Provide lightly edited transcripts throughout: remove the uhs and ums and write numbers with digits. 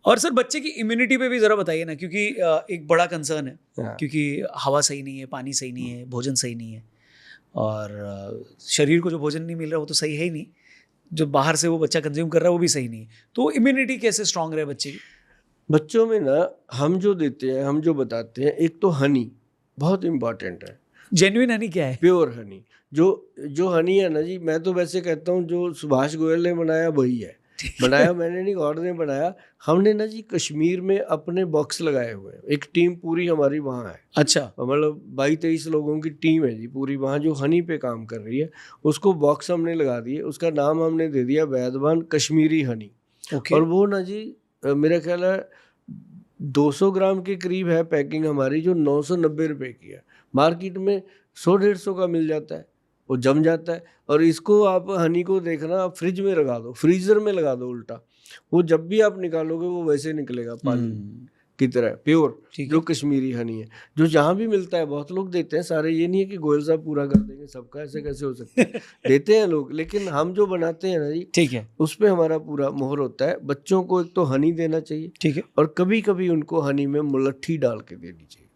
और सर बच्चे की इम्यूनिटी पे भी ज़रा बताइए ना, क्योंकि एक बड़ा कंसर्न है, हाँ। क्योंकि हवा सही नहीं है, पानी सही नहीं है, भोजन सही नहीं है, और शरीर को जो भोजन नहीं मिल रहा वो तो सही है ही नहीं, जो बाहर से वो बच्चा कंज्यूम कर रहा है वो भी सही नहीं है। तो इम्यूनिटी कैसे स्ट्रांग रहे बच्चे की? बच्चों में ना हम जो देते हैं, हम जो बताते हैं, एक तो हनी बहुत इम्पॉर्टेंट है। जेन्युइन हनी क्या है? प्योर हनी, जो जो हनी है ना जी, मैं तो वैसे कहता हूँ जो सुभाष गोयल ने बनाया वही है। बनाया मैंने नहीं, गॉड ने बनाया। हमने ना जी कश्मीर में अपने बॉक्स लगाए हुए हैं, एक टीम पूरी हमारी वहाँ है। अच्छा। मतलब 22-23 लोगों की टीम है जी पूरी वहाँ, जो हनी पे काम कर रही है। उसको बॉक्स हमने लगा दिए, उसका नाम हमने दे दिया वैदवान कश्मीरी हनी। ओके। और वो ना जी मेरा ख्याल है 200 ग्राम के करीब है पैकिंग हमारी, जो 990 रुपए की है। मार्केट में 100-150 का मिल जाता है, वो जम जाता है। और इसको आप हनी को देखना, आप फ्रिज में लगा दो, फ्रीजर में लगा दो उल्टा, वो जब भी आप निकालोगे वो वैसे निकलेगा पानी की तरह, प्योर ठीक जो है। कश्मीरी हनी है, जो जहाँ भी मिलता है। बहुत लोग देते हैं सारे, ये नहीं है कि गोयल साहब पूरा कर देंगे सबका, ऐसे कैसे हो सकता है। देते हैं लोग, लेकिन हम जो बनाते हैं ना जी, ठीक है। उस पे हमारा पूरा मोहर होता है। बच्चों को एक तो हनी देना चाहिए, ठीक है। और कभी कभी उनको हनी में मुलट्ठी डाल के देनी चाहिए।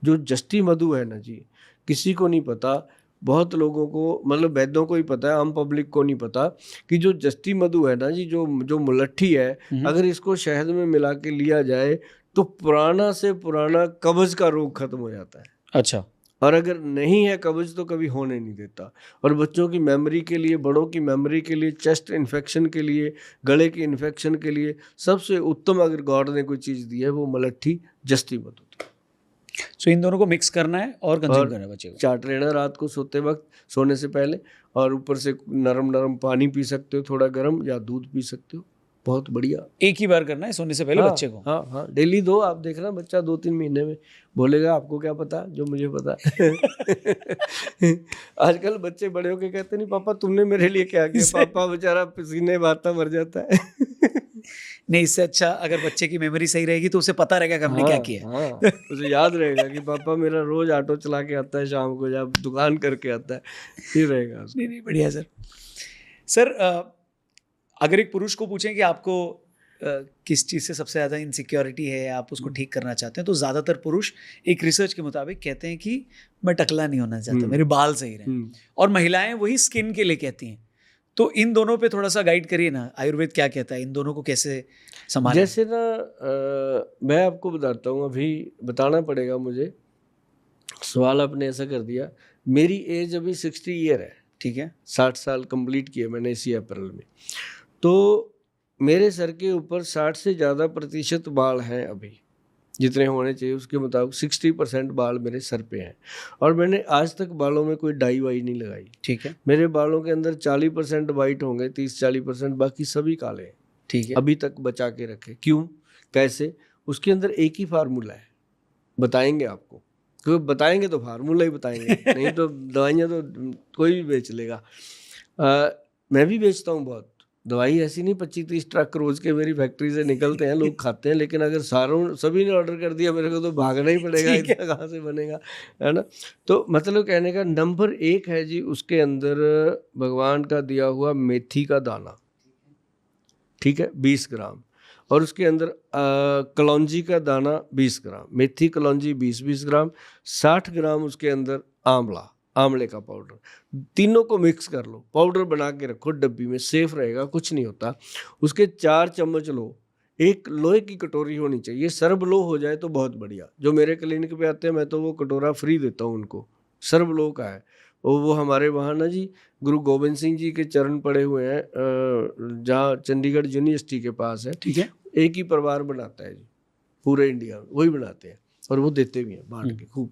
जो जस्टी मधु है ना जी, किसी को नहीं पता, बहुत लोगों को, मतलब वैद्यों को ही पता है, आम पब्लिक को नहीं पता कि जो जस्टी मधु है ना जी, जो जो मुलट्ठी है, अगर इसको शहद में मिला के लिया जाए तो पुराना से पुराना कब्ज का रोग खत्म हो जाता है। अच्छा। और अगर नहीं है कब्ज तो कभी होने नहीं देता। और बच्चों की मेमोरी के लिए, बड़ों की मेमोरी के लिए, चेस्ट इन्फेक्शन के लिए, गले की इन्फेक्शन के लिए सबसे उत्तम अगर गॉड ने कोई चीज़ दी है वो मुलट्ठी जस्ती मधु। सो इन दोनों को मिक्स करना है और कंज्यूम करना है बच्चे को। चाट लेना रात को सोते वक्त, सोने से पहले। और ऊपर से नरम नरम पानी पी सकते हो, थोड़ा गर्म, या दूध पी सकते हो, बहुत बढ़िया। एक ही बार करना है सोने से पहले हाँ बच्चे को? हाँ हाँ, डेली दो। आप देखना बच्चा 2-3 महीने में बोलेगा आपको क्या पता जो मुझे पता है। आजकल बच्चे बड़े होके कहते नहीं पापा तुमने मेरे लिए क्या किया। पापा बेचारा पसीने बहाता मर जाता है। नहीं, इससे अच्छा अगर बच्चे की मेमोरी सही रहेगी तो उसे पता रहेगा कि हमने क्या किया है। हाँ, उसे याद रहेगा कि पापा मेरा रोज ऑटो चला के आता है, शाम को जब दुकान करके आता है, ये रहेगा उसको। नहीं नहीं, बढ़िया सर। सर अगर एक पुरुष को पूछें कि आपको किस चीज़ से सबसे ज़्यादा इनसिक्योरिटी है, आप उसको ठीक करना चाहते हैं, तो ज़्यादातर पुरुष एक रिसर्च के मुताबिक कहते हैं कि मैं टकला नहीं होना चाहता, मेरे बाल सही रहें। और महिलाएं वही स्किन के लिए कहती हैं। तो इन दोनों पे थोड़ा सा गाइड करिए ना, आयुर्वेद क्या कहता है, इन दोनों को कैसे संभालें? जैसे ना मैं आपको बताता हूँ, अभी बताना पड़ेगा मुझे, सवाल आपने ऐसा कर दिया। मेरी एज अभी 60 ईयर है, ठीक है। 60 साल कंप्लीट किए मैंने इसी अप्रैल में। तो मेरे सर के ऊपर 60 से ज़्यादा प्रतिशत बाल हैं अभी, जितने होने चाहिए उसके मुताबिक 60% बाल मेरे सर पे हैं। और मैंने आज तक बालों में कोई डाई वाई नहीं लगाई। ठीक है। मेरे बालों के अंदर 40% वाइट होंगे, 30-40%, बाकी सभी काले हैं। ठीक है। अभी तक बचा के रखे। क्यों, कैसे? उसके अंदर एक ही फार्मूला है, बताएंगे आपको, क्योंकि बताएंगे तो फार्मूला ही बताएंगे, नहीं तो दवाइयाँ तो कोई भी बेच लेगा। मैं भी बेचता हूँ बहुत दवाई, ऐसी नहीं 25-30 ट्रक रोज के मेरी फैक्ट्री से निकलते हैं, लोग खाते हैं। लेकिन अगर सभी ने ऑर्डर कर दिया मेरे को तो भागना ही पड़ेगा, इतना कहाँ से बनेगा, है ना। तो मतलब कहने का नंबर 1 है जी, उसके अंदर भगवान का दिया हुआ मेथी का दाना, ठीक है, 20 ग्राम। और उसके अंदर कलौंजी का दाना 20 ग्राम, मेथी कलौंजी 20-20 ग्राम, 60 ग्राम उसके अंदर आंवला, आंवले का पाउडर। तीनों को मिक्स कर लो, पाउडर बना के रखो डब्बी में, सेफ रहेगा, कुछ नहीं होता। उसके 4 चम्मच लो। एक लोहे की कटोरी होनी चाहिए, सर्व लो हो जाए तो बहुत बढ़िया। जो मेरे क्लिनिक पे आते हैं मैं तो वो कटोरा फ्री देता हूँ उनको, सर्व लो का है वो हमारे वहाँ ना जी गुरु गोविंद सिंह जी के चरण पड़े हुए हैं, जहाँ चंडीगढ़ यूनिवर्सिटी के पास है। ठीक है। एक ही परिवार बनाता है जी पूरे इंडिया में, वही बनाते हैं और वो देते भी हैं बांट के खूब।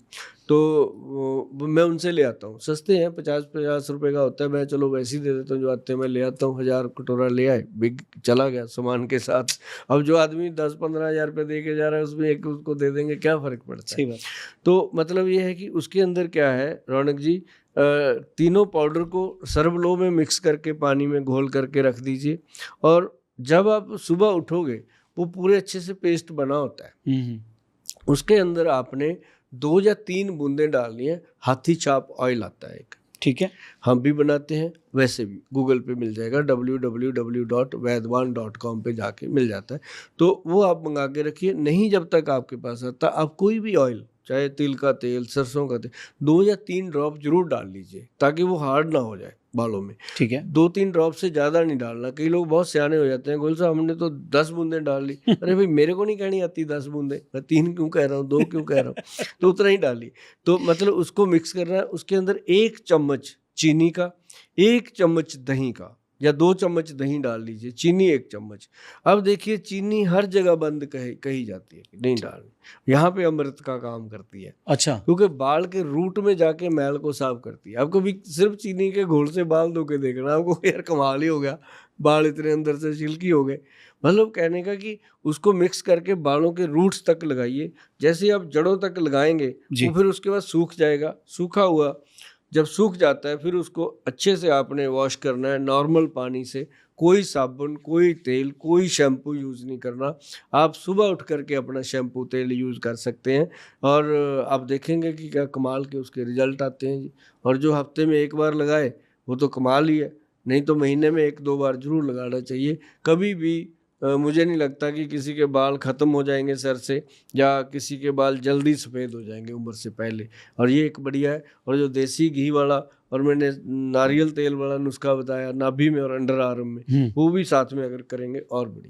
तो मैं उनसे ले आता हूँ, सस्ते हैं, 50-50 रुपए का होता है। मैं चलो वैसे ही दे देता हूँ, जो आते हैं मैं ले आता हूँ। 1000 कटोरा ले आए, बिग चला गया सामान के साथ। अब जो आदमी 10-15 हज़ार रुपये दे के जा रहा है, उसमें एक उसको दे देंगे, क्या फ़र्क पड़ता है। तो मतलब ये है कि उसके अंदर क्या है रौनक जी, तीनों पाउडर को सर्वलो में मिक्स करके पानी में घोल करके रख दीजिए। और जब आप सुबह उठोगे वो पूरे अच्छे से पेस्ट बना होता है। उसके अंदर आपने 2 या 3 बूंदें डालनी है, हाथी छाप ऑयल आता है एक, ठीक है। हम भी बनाते हैं, वैसे भी गूगल पे मिल जाएगा, www.vaidwan.com पे जाके मिल जाता है। तो वो आप मंगा के रखिए। नहीं जब तक आपके पास आता, आप कोई भी ऑयल, चाहे तिल का तेल, सरसों का तेल, 2 या 3 ड्रॉप जरूर डाल लीजिए ताकि वो हार्ड ना हो जाए बालों में। ठीक है। 2-3 ड्रॉप से ज़्यादा नहीं डालना। कई लोग बहुत सियाने हो जाते हैं, गोल साहब हमने तो 10 बूंदें डाल ली। अरे भाई मेरे को नहीं कहनी आती 10 बूंदें, मैं 3 क्यों कह रहा हूँ, 2 क्यों कह रहा हूँ, तो उतना ही डाली। तो मतलब उसको मिक्स करना है। उसके अंदर 1 चम्मच चीनी का, 1 चम्मच दही का, या 2 चम्मच दही डाल लीजिए, चीनी 1 चम्मच। अब देखिए चीनी हर जगह बंद कही जाती है कि नहीं डालनी, यहाँ पे अमृत का काम करती है, अच्छा। क्योंकि बाल के रूट में जाके मैल को साफ करती है। आपको भी सिर्फ चीनी के घोल से बाल धो के देखना, आपको यार कमाल ही हो गया, बाल इतने अंदर से सिल्की हो गए। मतलब कहने का कि उसको मिक्स करके बालों के रूट्स तक लगाइए। जैसे ही आप जड़ों तक लगाएंगे जी। वो फिर उसके बाद सूख जाएगा। सूखा हुआ जब सूख जाता है फिर उसको अच्छे से आपने वॉश करना है नॉर्मल पानी से। कोई साबुन, कोई तेल, कोई शैम्पू यूज़ नहीं करना। आप सुबह उठ करके अपना शैम्पू तेल यूज़ कर सकते हैं और आप देखेंगे कि क्या कमाल के उसके रिजल्ट आते हैं जी। और जो हफ्ते में 1 बार लगाए वो तो कमाल ही है, नहीं तो महीने में 1-2 बार जरूर लगाना चाहिए। कभी भी मुझे नहीं लगता कि किसी के बाल ख़त्म हो जाएंगे सर से, या किसी के बाल जल्दी सफ़ेद हो जाएंगे उम्र से पहले। और ये एक बढ़िया है। और जो देसी घी वाला और मैंने नारियल तेल वाला नुस्खा बताया नाभि में और अंडर आर्म में, वो भी साथ में अगर करेंगे और बढ़िया।